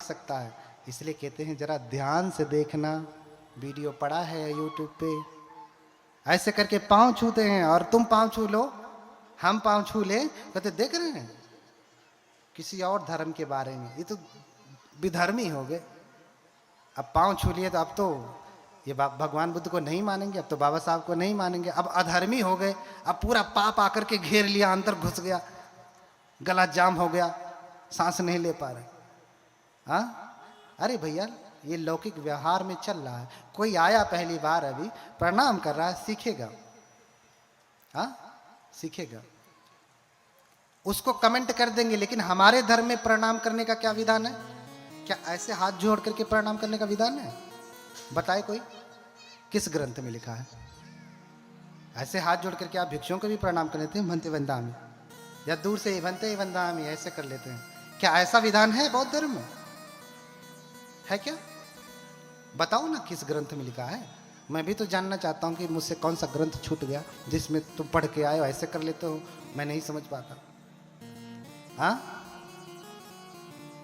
सकता है। इसलिए कहते हैं जरा ध्यान से देखना, वीडियो पड़ा है यूट्यूब पे। ऐसे करके पांव छूते हैं और तुम पांव छू लो, हम पांव छू ले, कहते देख रहे हैं किसी और धर्म के बारे में, ये तो विधर्मी हो गए। अब पांव छू लिए तो अब तो ये भगवान बुद्ध को नहीं मानेंगे, अब तो बाबा साहब को नहीं मानेंगे, अब अधर्मी हो गए। अब पूरा पाप आकर के घेर लिया, अंदर घुस गया, गला जाम हो गया, सांस नहीं ले पा रहे। हाँ अरे भैया ये लौकिक व्यवहार में चल रहा है। कोई आया पहली बार अभी प्रणाम कर रहा है, सीखेगा। हाँ सीखेगा, उसको कमेंट कर देंगे। लेकिन हमारे धर्म में प्रणाम करने का क्या विधान है? क्या ऐसे हाथ जोड़ करके प्रणाम करने का विधान है? बताए कोई, किस ग्रंथ में लिखा है? ऐसे हाथ जोड़ करके आप भिक्षुओं को भी प्रणाम कर लेते हैं, भंते वंदामी, या दूर से भंते वंदामी ऐसे कर लेते हैं। क्या ऐसा विधान है बौद्ध धर्म में? है क्या? बताओ ना किस ग्रंथ में लिखा है। मैं भी तो जानना चाहता हूं कि मुझसे कौन सा ग्रंथ छूट गया जिसमें तुम पढ़ के आए हो ऐसे कर लेते हो, मैं नहीं समझ पाता। हाँ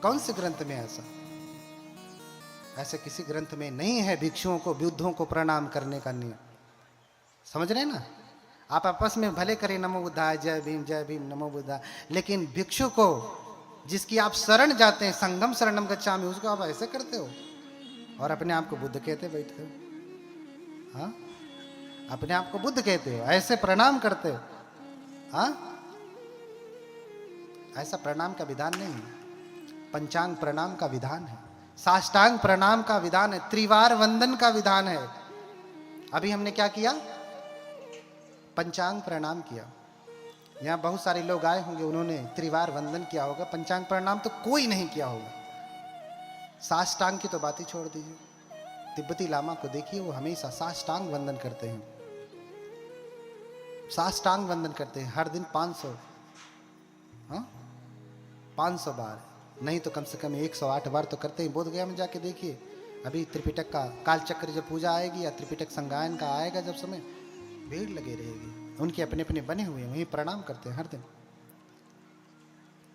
कौन से ग्रंथ में ऐसा? ऐसे किसी ग्रंथ में नहीं है भिक्षुओं को, बुद्धों को प्रणाम करने का नियम। समझ रहे ना? आप आपस में भले करें नमो बुद्धाय, जय भीम नमो बुद्धाय, लेकिन भिक्षु को जिसकी आप शरण जाते हैं, संगम शरणम गच्छामि, उसको आप ऐसे करते हो और अपने आप को बुद्ध कहते बैठते हो। हाँ अपने आप को बुद्ध कहते हो, ऐसे प्रणाम करते हो। हाँ ऐसा प्रणाम का विधान नहीं है। पंचांग प्रणाम का विधान है, साष्टांग प्रणाम का विधान है, त्रिवार वंदन का विधान है। अभी हमने क्या किया? पंचांग प्रणाम किया। यहाँ बहुत सारे लोग आए होंगे, उन्होंने त्रिवार वंदन किया होगा, पंचांग प्रणाम तो कोई नहीं किया होगा। साष्टांग की तो बात ही छोड़ दीजिए। तिब्बती लामा को देखिए, वो हमेशा साष्टांग वंदन करते हैं, साष्टांग वंदन करते हैं हर दिन 500 500 बार, नहीं तो कम से कम 108 बार तो करते हैं। बोध गया में जाके देखिए, अभी त्रिपिटक का कालचक्र जब पूजा आएगी या त्रिपिटक संगायन का आएगा जब समय, भीड़ लगे रहेगी। उनके अपने अपने बने हुए हैं, वहीं प्रणाम करते हैं हर दिन।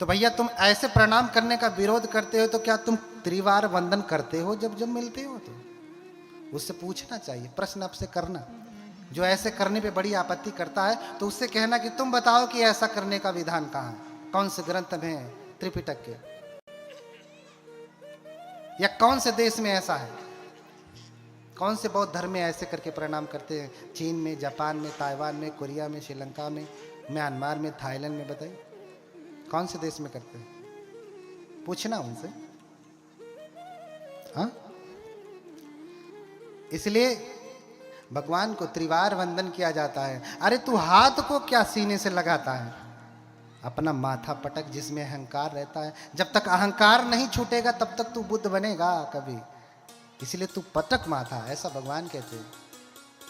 तो भैया तुम ऐसे प्रणाम करने का विरोध करते हो तो क्या तुम त्रिवार वंदन करते हो जब जब मिलते हो? तो उससे पूछना चाहिए, प्रश्न आपसे करना। जो ऐसे करने पे बड़ी आपत्ति करता है तो उससे कहना कि तुम बताओ कि ऐसा करने का विधान कहाँ है, कौन से ग्रंथ में है, त्रिपिटक के, या कौन से देश में ऐसा है? कौन से बौद्ध धर्म में ऐसे करके प्रणाम करते हैं? चीन में, जापान में, ताइवान में, कोरिया में, श्रीलंका में, म्यांमार में, थाईलैंड में, बताइए कौन से देश में करते हैं? पूछना उनसे। हाँ इसलिए भगवान को त्रिवार वंदन किया जाता है। अरे तू हाथ को क्या सीने से लगाता है? अपना माथा पटक, जिसमें अहंकार रहता है। जब तक अहंकार नहीं छूटेगा तब तक तू बुद्ध बनेगा कभी। इसलिए तू पटक माथा, ऐसा भगवान कहते हैं।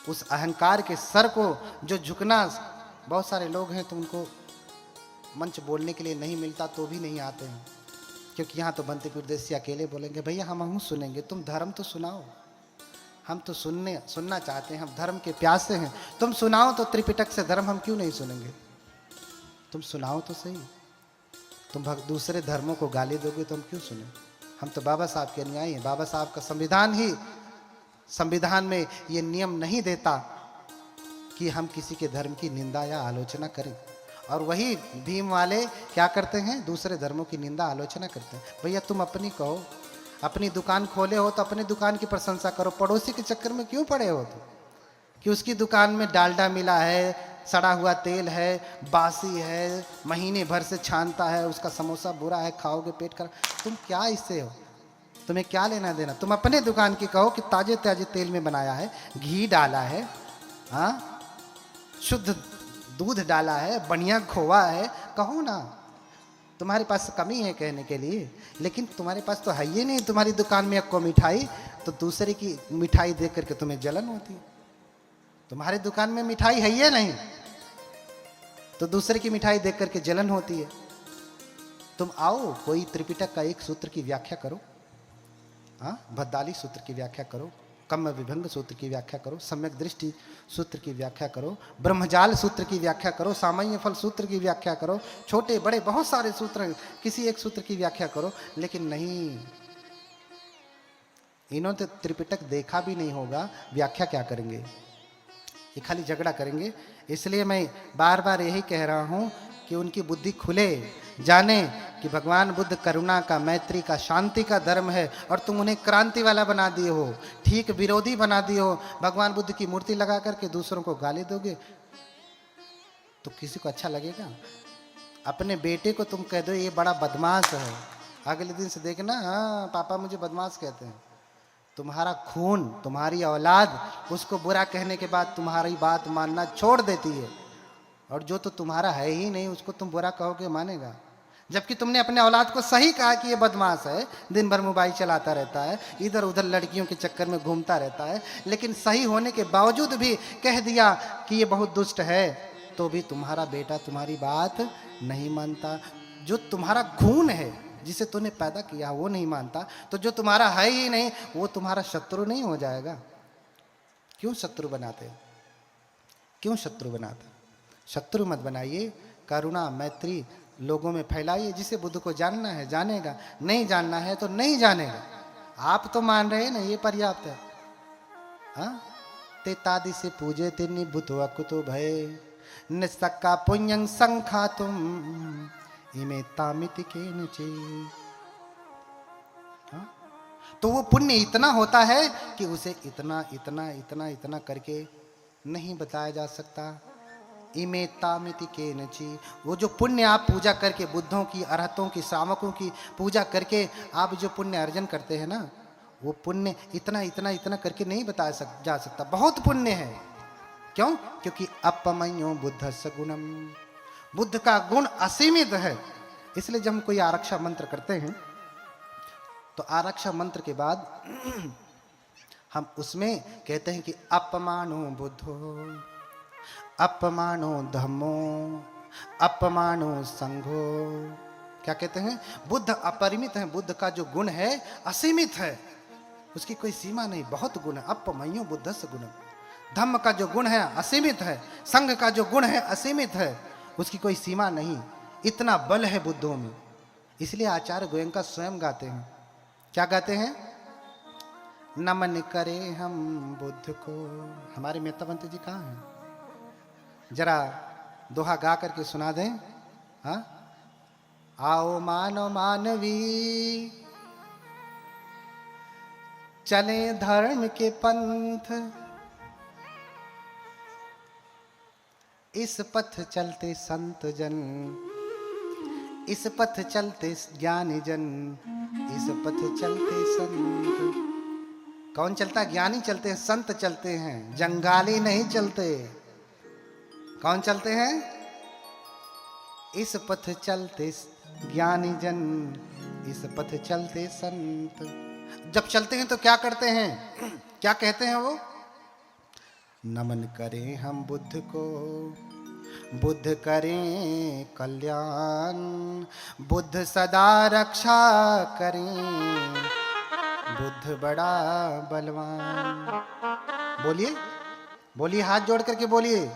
उस अहंकार के सर को जो झुकना, बहुत सारे लोग हैं तो उनको मंच बोलने के लिए नहीं मिलता तो भी नहीं आते हैं, क्योंकि यहाँ तो बनते प्रदेश अकेले बोलेंगे भैया हम सुनेंगे, तुम धर्म तो सुनाओ, हम तो सुनना चाहते हैं, हम धर्म के प्यासे हैं, तुम सुनाओ तो त्रिपिटक से धर्म हम क्यों नहीं सुनेंगे? तुम सुनाओ तो सही। तुम दूसरे धर्मों को गाली दोगे तो हम क्यों सुने? हम तो बाबा साहब के अनुयायी हैं। बाबा साहब का संविधान में ये नियम नहीं देता कि हम किसी के धर्म की निंदा या आलोचना करें। और वही भीम वाले क्या करते हैं? दूसरे धर्मों की निंदा आलोचना करते हैं। भैया तुम अपनी कहो, अपनी दुकान खोले हो तो अपनी दुकान की प्रशंसा करो, पड़ोसी के चक्कर में क्यों पड़े हो? तो कि उसकी दुकान में डालडा मिला है, सड़ा हुआ तेल है, बासी है, महीने भर से छानता है, उसका समोसा बुरा है, खाओगे पेट कर। तुम क्या इससे हो? तुम्हें क्या लेना देना? तुम अपने दुकान की कहो कि ताजे ताजे तेल में बनाया है, घी डाला है, हाँ शुद्ध दूध डाला है, बढ़िया खोआ है, कहो ना। तुम्हारे पास कमी है कहने के लिए, लेकिन तुम्हारे पास तो है ही नहीं। तुम्हारी दुकान में एक को मिठाई, तो दूसरे की मिठाई देख करके तुम्हें जलन होती है। तुम्हारी दुकान में मिठाई है ही नहीं तो दूसरे की मिठाई देख करके जलन होती है। तुम आओ, कोई त्रिपिटक का एक सूत्र की व्याख्या करो, हाँ भद्दाली सूत्र की व्याख्या करो, कम विभंग सूत्र की व्याख्या करो, सम्यक दृष्टि सूत्र की व्याख्या करो, ब्रह्मजाल सूत्र की व्याख्या करो, सामान्य फल सूत्र की व्याख्या करो, छोटे बड़े बहुत सारे सूत्र हैं, किसी एक सूत्र की व्याख्या करो। लेकिन नहीं, इन्होंने तो त्रिपिटक देखा भी नहीं होगा, व्याख्या क्या करेंगे? ये खाली झगड़ा करेंगे। इसलिए मैं बार बार यही कह रहा हूँ कि उनकी बुद्धि खुले, जाने कि भगवान बुद्ध करुणा का, मैत्री का, शांति का धर्म है, और तुम उन्हें क्रांति वाला बना दिए हो, ठीक विरोधी बना दिए हो। भगवान बुद्ध की मूर्ति लगा करके दूसरों को गाली दोगे तो किसी को अच्छा लगेगा? अपने बेटे को तुम कह दो ये बड़ा बदमाश है, अगले दिन से देखना, हाँ पापा मुझे बदमाश कहते हैं। तुम्हारा खून, तुम्हारी औलाद उसको बुरा कहने के बाद तुम्हारी बात मानना छोड़ देती है, और जो तो तुम्हारा है ही नहीं उसको तुम बुरा कहोगे मानेगा? जबकि तुमने अपने औलाद को सही कहा कि ये बदमाश है, दिन भर मोबाइल चलाता रहता है, इधर उधर लड़कियों के चक्कर में घूमता रहता है, लेकिन सही होने के बावजूद भी कह दिया कि ये बहुत दुष्ट है, तो भी तुम्हारा बेटा तुम्हारी बात नहीं मानता। जो तुम्हारा खून है, जिसे तूने पैदा किया, वो नहीं मानता, तो जो तुम्हारा है ही नहीं वो तुम्हारा शत्रु नहीं हो जाएगा? क्यों शत्रु बनाते? क्यों शत्रु बनाते? शत्रु मत बनाइए, करुणा मैत्री लोगों में फैलाइए। जिसे बुद्ध को जानना है जानेगा, नहीं जानना है तो नहीं जानेगा। आप तो मान रहे हैं ना, ये पर्याप्त है। हाँ, ते तादि से पूजे ते निभुत वकुतो भय निसक्का पुण्यं संखातुम इमे तामिति के नुचे। तो वो पुण्य इतना होता है कि उसे इतना इतना इतना इतना करके नहीं बताया जा सकता। इमे तामिति के नची, वो जो पुण्य आप पूजा करके, बुद्धों की, अरहतों की, श्रावकों की पूजा करके आप जो पुण्य अर्जन करते हैं ना, वो पुण्य इतना इतना इतना करके नहीं बताया जा सकता। बहुत पुण्य है। क्यों? क्योंकि अपमयो बुद्ध सगुणम, बुद्ध का गुण असीमित है। इसलिए जब हम कोई आरक्षा मंत्र करते हैं तो आरक्षा मंत्र के बाद हम उसमें कहते हैं कि अपमानो बुद्धो, अपमानो धम्मो, अपमानो संघो। क्या कहते हैं? बुद्ध अपरिमित है, बुद्ध का जो गुण है असीमित है, उसकी कोई सीमा नहीं, बहुत गुण है। अपमयो बुद्ध से गुण, धम्म का जो गुण है असीमित है, संघ का जो गुण है असीमित है, उसकी कोई सीमा नहीं। इतना बल है बुद्धों में। इसलिए आचार्य गोयंका स्वयं गाते हैं। क्या गाते हैं? नमन करे हम बुद्ध को। हमारे मेहताबंत जी कहाँ हैं? जरा दोहा गा करके सुना दें। हाँ, आओ मानो मानवी चले धर्म के पंथ, इस पथ चलते संत जन, इस पथ चलते ज्ञानी जन, इस पथ चलते संत। कौन चलता? ज्ञानी चलते हैं, संत चलते हैं, जंगाली नहीं चलते। कौन चलते हैं? इस पथ चलते ज्ञानी जन, इस पथ चलते संत। जब चलते हैं तो क्या करते हैं? क्या कहते हैं वो? नमन करें हम बुद्ध को, बुद्ध करें कल्याण, बुद्ध सदा रक्षा करें, बुद्ध बड़ा बलवान। बोलिए, बोलिए, हाथ जोड़ करके बोलिए।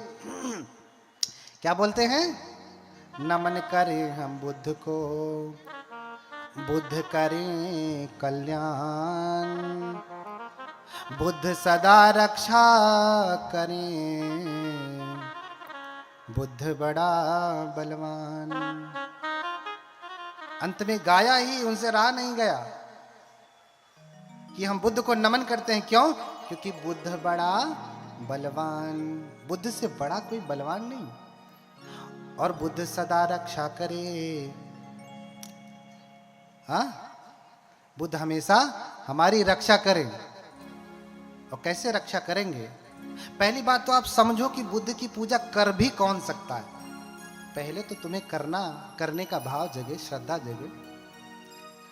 क्या बोलते हैं? नमन करें हम बुद्ध को, बुद्ध करें कल्याण, बुद्ध सदा रक्षा करें, बुद्ध बड़ा बलवान। अंत में गाया ही, उनसे रहा नहीं गया कि हम बुद्ध को नमन करते हैं। क्यों? क्योंकि बुद्ध बड़ा बलवान, बुद्ध से बड़ा कोई बलवान नहीं, और बुद्ध सदा रक्षा करे। हाँ, बुद्ध हमेशा हमारी रक्षा करें। और कैसे रक्षा करेंगे? पहली बात तो आप समझो कि बुद्ध की पूजा कर भी कौन सकता है। पहले तो तुम्हें करने का भाव जगे, श्रद्धा जगे।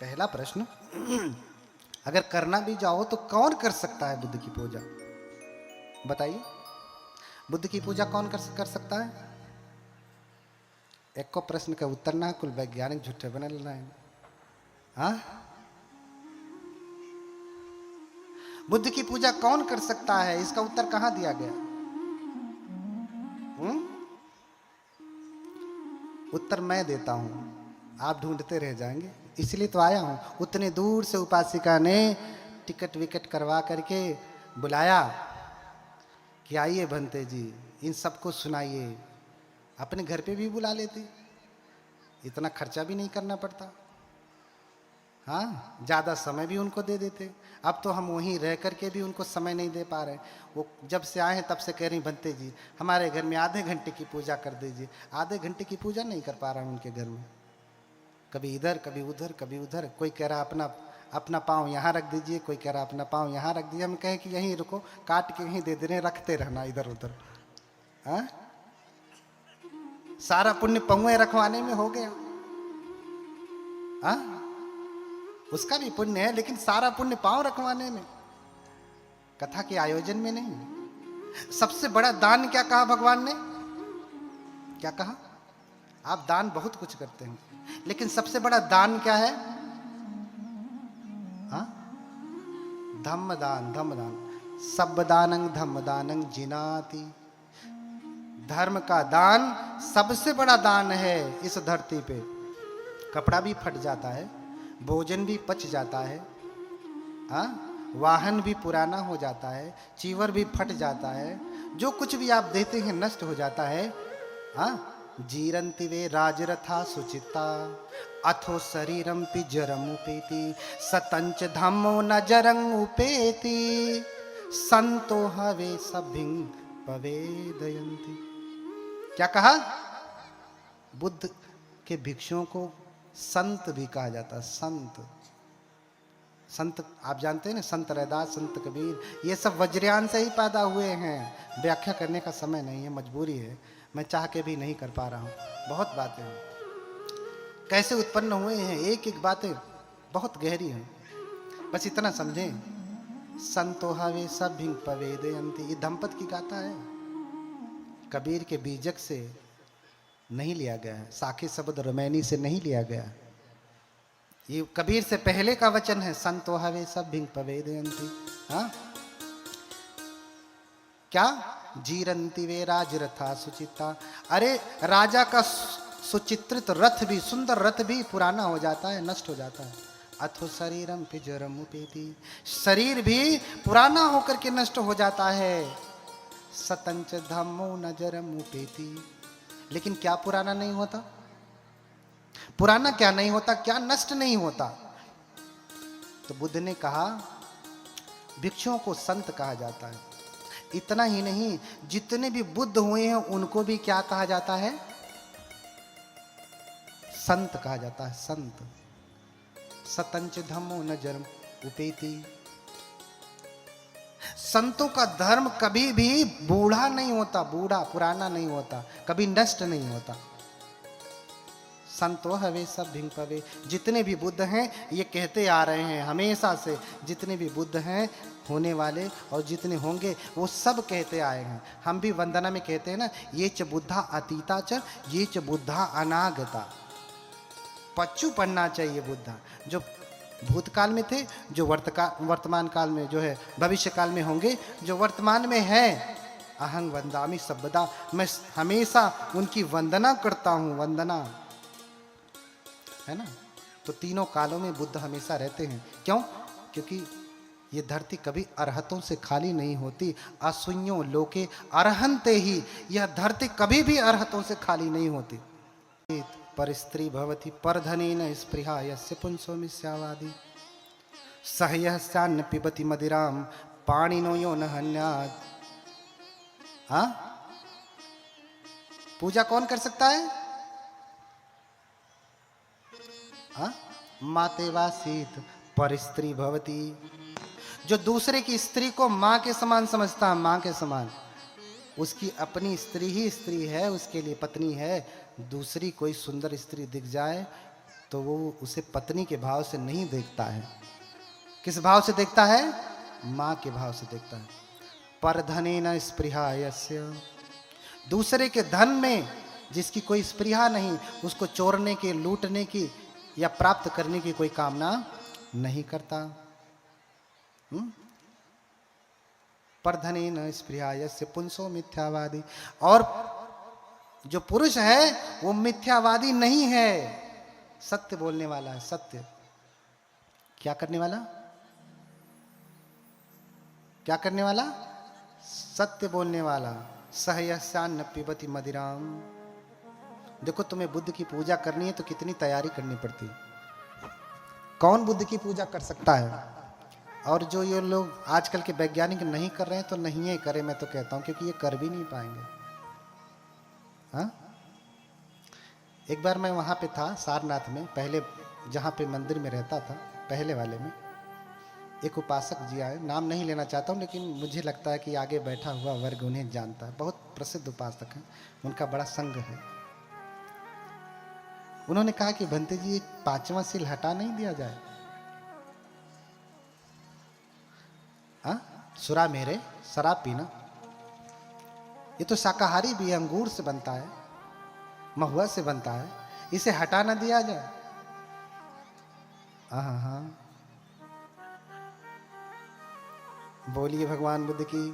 पहला प्रश्न, अगर करना भी जाओ तो कौन कर सकता है बुद्ध की पूजा? बताइए, बुद्ध की पूजा कौन कर सकता है? एक को प्रश्न का उत्तर ना, कुल वैज्ञानिक झूठे बने लेना है। हाँ, बुद्ध की पूजा कौन कर सकता है? इसका उत्तर कहां दिया गया? उत्तर मैं देता हूं, आप ढूंढते रह जाएंगे। इसलिए तो आया हूं। उतने दूर से उपासिका ने टिकट विकट करवा करके बुलाया कि आइए भंते जी, इन सबको सुनाइए। अपने घर पे भी बुला लेते, इतना खर्चा भी नहीं करना पड़ता, हाँ, ज़्यादा समय भी उनको दे देते। अब तो हम वहीं रह करके भी उनको समय नहीं दे पा रहे। वो जब से आए हैं तब से कह रही भंते जी हमारे घर में आधे घंटे की पूजा कर दीजिए। आधे घंटे की पूजा नहीं कर पा रहा हूँ उनके घर में, कभी इधर कभी उधर कभी उधर। कोई कह रहा अपना अपना पाँव यहाँ रख दीजिए, कोई कह रहा अपना पाँव यहाँ रख दीजिए। हम कहें कि यहीं रुको, काट के यहीं दे दे रहे, रखते रहना इधर उधर। हाँ, सारा पुण्य पहुए रखवाने में हो गया। हाँ, उसका भी पुण्य है, लेकिन सारा पुण्य पांव रखवाने में, कथा के आयोजन में नहीं। सबसे बड़ा दान क्या कहा भगवान ने? क्या कहा? आप दान बहुत कुछ करते हैं, लेकिन सबसे बड़ा दान क्या है? हाँ, धम्म दान। धम्म दान, सब दानंग धम्म दानंग जिनाति। धर्म का दान सबसे बड़ा दान है इस धरती पे। कपड़ा भी फट जाता है, भोजन भी पच जाता है, हाँ, वाहन भी पुराना हो जाता है, चीवर भी फट जाता है, जो कुछ भी आप देते हैं नष्ट हो जाता है। हाँ, जीरन्ति वे राजरथा सुचिता अथो शरीरम पिजरम उपेति सतंच धम्मो न जरंग उपेति संतो हवे सभिंग पवेदयन्ति। क्या कहा? बुद्ध के भिक्षुओं को संत भी कहा जाता है। संत, संत आप जानते हैं ना, संत रैदास, संत कबीर, ये सब वज्रयान से ही पैदा हुए हैं। व्याख्या करने का समय नहीं है, मजबूरी है, मैं चाह के भी नहीं कर पा रहा हूँ। बहुत बातें हैं, कैसे उत्पन्न हुए हैं, एक एक बातें बहुत गहरी हैं। बस इतना समझें, संतो हवे सब भिंग पवेदयन्ति, ये धम्पत की गाथा है, कबीर के बीजक से नहीं लिया गया है, साखे शब्द रमैनी से नहीं लिया गया। ये कबीर से पहले का वचन है, संतो हवे सब भिंग पवेदयन्ति। हाँ, क्या? जीरन्ति वे राजरथा सुचिता। अरे राजा का सुचित्रित रथ भी, सुंदर रथ भी पुराना हो जाता है, नष्ट हो जाता है। अथो शरीरम पिजरम उपेति, शरीर भी पुराना होकर के नष्ट हो जाता है। सतंच धम्मो न जरम उपेति, लेकिन क्या पुराना नहीं होता? पुराना क्या नहीं होता? क्या नष्ट नहीं होता? तो बुद्ध ने कहा भिक्षुओं को संत कहा जाता है। इतना ही नहीं, जितने भी बुद्ध हुए हैं उनको भी क्या कहा जाता है? संत कहा जाता है, संत। सतंच धम्मो न जरम उपेति। संतों का धर्म कभी भी बूढ़ा नहीं होता, बूढ़ा पुराना नहीं होता, कभी नष्ट नहीं होता। संतो हवे सब भिंग पवे। जितने भी बुद्ध हैं ये कहते आ रहे हैं हमेशा से, जितने भी बुद्ध हैं होने वाले और जितने होंगे वो सब कहते आए हैं। हम भी वंदना में कहते हैं ना, ये च बुद्धा अतीता च ये च बुद्धा अनागता। पच्चू पढ़ना चाहिए बुद्धा, जो भूतकाल में थे, जो वर्तमान काल में जो है, भविष्य काल में होंगे, जो वर्तमान में है। अहं वंदामि सर्वदा, मैं हमेशा उनकी वंदना करता हूँ, वंदना है ना। तो तीनों कालों में बुद्ध हमेशा रहते हैं। क्यों? क्योंकि ये धरती कभी अरहतों से खाली नहीं होती। असुन्यो लोके अरहंते ही, यह धरती कभी भी अरहतों से खाली नहीं होती। पर स्त्री भवति परधनेन स्पृहा यस्य पुंसो मिथ्यावादी सहयः स्यान्न पिबति मदिराम पाणिनो यो न हन्यात्। हाँ, पूजा कौन कर सकता है? हाँ, मातेवासीत पर स्त्री भवति, जो दूसरे की स्त्री को माँ के समान समझता है, माँ के समान, उसकी अपनी स्त्री ही स्त्री है, उसके लिए पत्नी है। दूसरी कोई सुंदर स्त्री दिख जाए तो वो उसे पत्नी के भाव से नहीं देखता है। किस भाव से देखता है? माँ के भाव से देखता है। परधनेन स्पृहा यस्य, दूसरे के धन में जिसकी कोई स्पृहा नहीं, उसको चोरने की, लूटने की या प्राप्त करने की कोई कामना नहीं करता। परधनेन स्पृहा यस्य पुंसो मिथ्यावादी। और जो पुरुष है वो मिथ्यावादी नहीं है, सत्य बोलने वाला है। सत्य क्या करने वाला? क्या करने वाला? सत्य बोलने वाला। सहयस्यान्न न पिबति मदिराम। देखो तुम्हें बुद्ध की पूजा करनी है तो कितनी तैयारी करनी पड़ती है। कौन बुद्ध की पूजा कर सकता है? और जो ये लोग आजकल के वैज्ञानिक नहीं कर रहे हैं तो नहीं है करें, मैं तो कहता हूं, क्योंकि ये कर भी नहीं पाएंगे। हाँ, एक बार मैं वहां पे था सारनाथ में, पहले जहां पे मंदिर में रहता था, पहले वाले में एक उपासक जी आए, नाम नहीं लेना चाहता हूं, लेकिन मुझे लगता है कि आगे बैठा हुआ वर्ग उन्हें जानता है, बहुत प्रसिद्ध उपासक हैं, उनका बड़ा संघ है। उन्होंने कहा कि भंते जी 5वां सील हटा नहीं दिया जाए? हाँ, सुरा मेरे, शराब पीना, ये तो शाकाहारी भी है, अंगूर से बनता है, महुआ से बनता है, इसे हटा ना दिया जाए? हाँ हाँ, बोलिए भगवान बुद्ध की।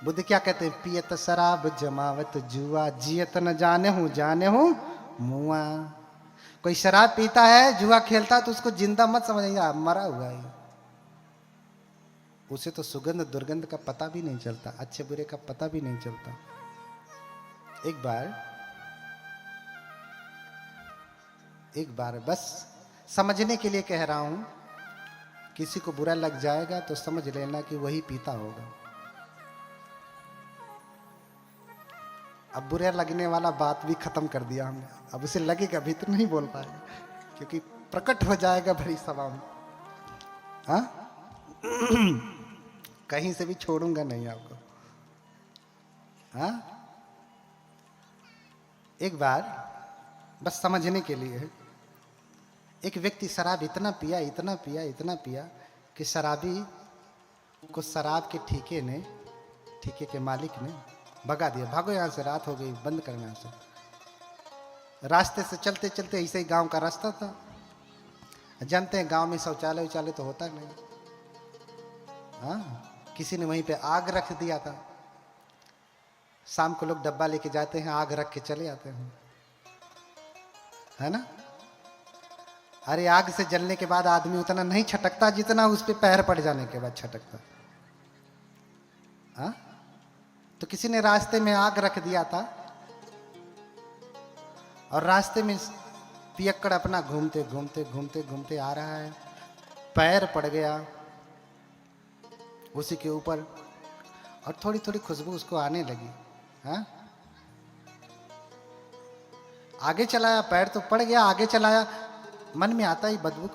बुद्ध क्या कहते हैं? पियत शराब जमावत जुआ, जियत न जाने हूं मुआ। कोई शराब पीता है, जुआ खेलता है, तो उसको जिंदा मत समझिए, मरा हुआ है। उसे तो सुगंध दुर्गंध का पता भी नहीं चलता, अच्छे बुरे का पता भी नहीं चलता। एक बार बस समझने के लिए कह रहा हूं, किसी को बुरा लग जाएगा तो समझ लेना कि वही पीता होगा। अब बुरा लगने वाला बात भी खत्म कर दिया हमने, अब उसे लगेगा भी तो नहीं बोल पाएगा, क्योंकि प्रकट हो जाएगा भरी सभा में। हाँ कहीं से भी छोड़ूंगा नहीं आपको। हाँ, एक बार बस समझने के लिए, एक व्यक्ति शराब इतना पिया कि शराबी को शराब के ठेके के मालिक ने भगा दिया, भागो यहां से, रात हो गई, बंद करना यहाँ से। रास्ते से चलते चलते, ऐसे ही गांव का रास्ता था, जानते हैं गांव में शौचालय उचालय तो होता नहीं। हाँ, किसी ने वहीं पे आग रख दिया था। शाम को लोग डब्बा लेके जाते हैं, आग रख के चले आते हैं, है ना। अरे आग से जलने के बाद आदमी उतना नहीं छटकता जितना उस पे पैर पड़ जाने के बाद छटकता। हाँ, तो किसी ने रास्ते में आग रख दिया था, और रास्ते में पियक्कड़ अपना घूमते घूमते घूमते घूमते आ रहा है, पैर पड़ गया उसी के ऊपर, और थोड़ी थोड़ी खुशबू उसको आने लगी। हाँ, आगे चलाया, पैर तो पड़ गया, आगे चलाया, मन में आता ही बदबू